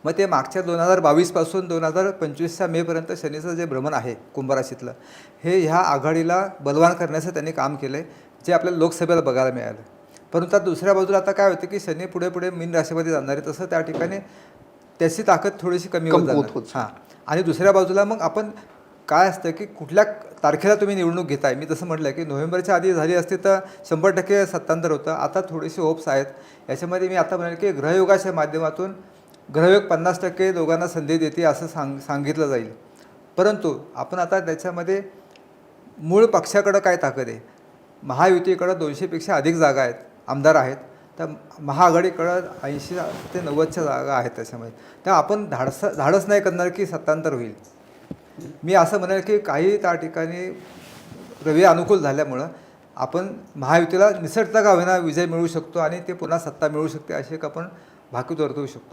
मग ते मागच्या 2022 पासून 2025च्या मेपर्यंत शनीचं जे भ्रमण आहे कुंभ राशीतलं, हे ह्या आघाडीला बलवान करण्याचं त्यांनी काम केलं आहे, जे आपल्याला लोकसभेला बघायला मिळालं. परंतु आता दुसऱ्या बाजूला आता काय होतं की शनी पुढे पुढे मीन राशीमध्ये जाणार आहे, तसं त्या ठिकाणी त्याची ताकद थोडीशी कमी होत जाणार. हां, आणि दुसऱ्या बाजूला मग आपण काय असतं की कुठल्या तारखेला तुम्ही निवडणूक घेताय. मी तसं म्हटलं की नोव्हेंबरच्या आधी झाली असती तर 100% सत्तांतर होतं. आता थोडीशी होप्स आहेत याच्यामध्ये. मी आता म्हणाल की ग्रहयोगाच्या माध्यमातून ग्रहयोग 50% दोघांना संधी देते असं सांगितलं जाईल. परंतु आपण आता त्याच्यामध्ये मूळ पक्षाकडं काय ताकद आहे. महायुतीकडं 200पेक्षा अधिक जागा आहेत, आमदार आहेत, तर महाआघाडीकडं 80 ते 90च्या जागा आहेत त्याच्यामध्ये. तर आपण धाडस नाही करणार की सत्तांतर होईल. मी असं म्हणेल की काही त्या ठिकाणी रवी अनुकूल झाल्यामुळं आपण महायुतीला निसटता का होईना विजय मिळू शकतो आणि ते पुन्हा सत्ता मिळू शकते अशी एक आपण भाकीत वर्तवू शकतो.